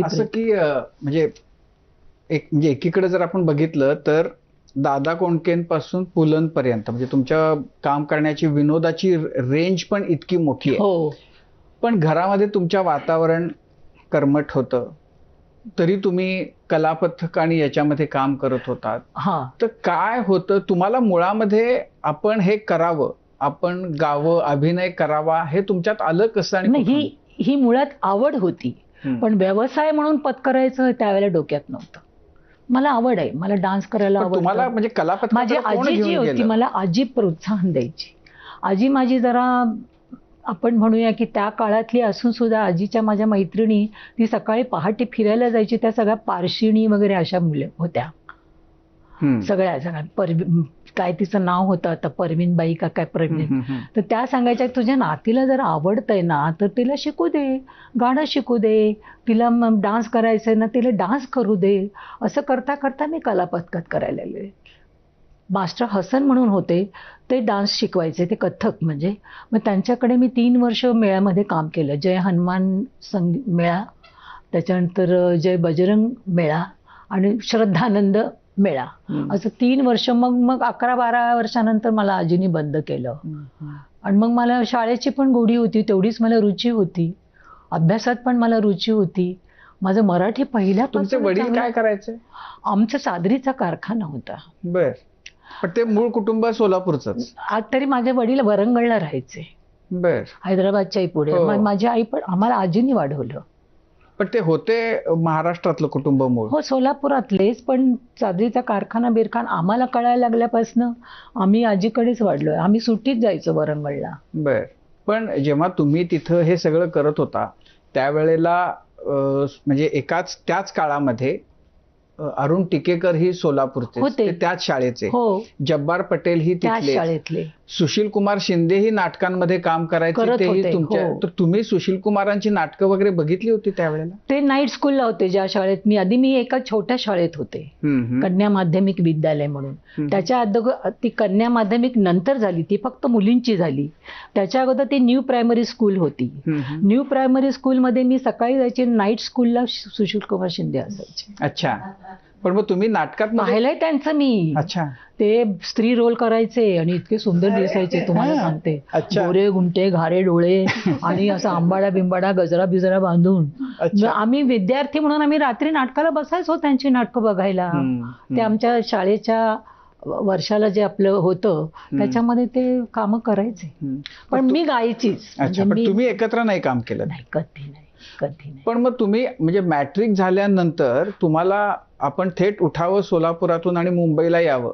असं की म्हणजे एकीकडे जर आपण बघितलं तर दादा कोंडकेंपासून पुलंपर्यंत म्हणजे तुमच्या काम करण्याची विनोदाची रेंज पण इतकी मोठी आहे. हो. पण घरामध्ये तुमच्या वातावरण कर्मठ होतं, तरी तुम्ही कलापथक आणि याच्यामध्ये काम करत होतात. हा. तर काय होतं तुम्हाला मुळामध्ये आपण हे करावं, आपण गावं, अभिनय करावा हे तुमच्यात आलं कसं आणि नाही, कुठून? ही मुळात आवड होती, पण व्यवसाय म्हणून पत्करायचं त्यावेळेला डोक्यात नव्हतं. मला आवड आहे, मला डान्स करायला पण तुम्हाला आवडतं. म्हणजे माझी कलापथकाकडे कोण आजी जी घेऊन होती गेलं? मला आजी प्रोत्साहन द्यायची. आजी माझी जरा आपण म्हणूया की त्या काळातली असून सुद्धा आजीच्या माझ्या मैत्रिणी ती सकाळी पहाटे फिरायला जायची, त्या सगळ्या पारशिणी वगैरे अशा मुलं होत्या. सगळ्या काय तिचं नाव होतं आता, परवीनबाई का काय, प्रवीण. तर त्या सांगायच्या तुझ्या नातीला जर आवडतंय ना तर तिला शिकू दे, गाणं शिकू दे, तिला डान्स करायचंय ना तिला डान्स करू दे. असं करता करता मी कलापथकात करायला लागले. मास्टर हसन म्हणून होते, ते डान्स शिकवायचे, ते कथ्थक म्हणजे. मग त्यांच्याकडे मी 3 वर्ष मेळ्यामध्ये काम केलं. जय हनुमान मेळा, त्याच्यानंतर जय बजरंग मेळा आणि श्रद्धानंद मेळा, असं 3 वर्ष. मग 11-12 वर्षानंतर मला आजीनी बंद केलं. आणि मग मला शाळेची पण गोडी होती, तेवढीच मला रुची होती, अभ्यासात पण मला रुची होती. माझं मराठी पहिल्यापासून. तुमचे वडील काय करायचे? आमचा सादरीचा कारखाना होता. बर. पण ते मूळ कुटुंब सोलापूरचंच? आज तरी माझे वडील वरंगळला राहायचे. बर. हैदराबादच्या पुढे. माझी आई पण, आम्हाला आजीनी वाढवलं. पण ते होते महाराष्ट्रातलं कुटुंब मूळ? हो, सोलापुरातलेच, पण चादरीचा कारखाना बिरखाना आम्हाला कळायला लागल्यापासून आम्ही आजीकडेच वाढलोय. आम्ही सुट्टीत जायचो वरंगळला. बर. पण जेव्हा तुम्ही तिथं हे सगळं करत होता त्यावेळेला म्हणजे त्याच काळामध्ये अरुण टिकेकर ही सोलापूरचे होते, त्याच शाळेचे. हो. जब्बार पटेल ही त्याच तिथले शाळेतले. सुशील कुमार शिंदे ही नाटकांमध्ये काम करायचे, तेही तुमच्या. तर तुम्ही सुशील कुमारांची नाटकं वगैरे बघितली होती त्यावेळेला? ते नाईट स्कूलला होते ज्या शाळेत मी एका छोट्या शाळेत होते, कन्या माध्यमिक विद्यालय म्हणून. त्याच्या अगोदर ती कन्या माध्यमिक नंतर झाली, ती फक्त मुलींची झाली. त्याच्या अगोदर ती न्यू प्रायमरी स्कूल होती. न्यू प्रायमरी स्कूलमध्ये मी सकाळी जायचे, नाईट स्कूलला सुशील कुमार शिंदे असायचे. अच्छा. पण मग तुम्ही नाटकात पाहिलंय त्यांचं मी. अच्छा. ते स्त्री रोल करायचे आणि इतके सुंदर दिसायचे, तुम्हाला सांगते. गोरे गुंटे, घारे डोळे आणि असा आंबाडा बिंबाडा, गजरा बिजरा बांधून. आम्ही विद्यार्थी म्हणून आम्ही रात्री नाटकाला बसायचो त्यांची नाटकं बघायला. ते आमच्या शाळेच्या वर्षाला जे आपलं होतं त्याच्यामध्ये ते कामं करायचे. पण मी गायचीच. तुम्ही एकत्र नाही काम केलं? नाही, कधी नाही, कधी नाही. पण मग तुम्ही म्हणजे मॅट्रिक झाल्यानंतर तुम्हाला आपण थेट उठावं सोलापुरातून आणि मुंबईला यावं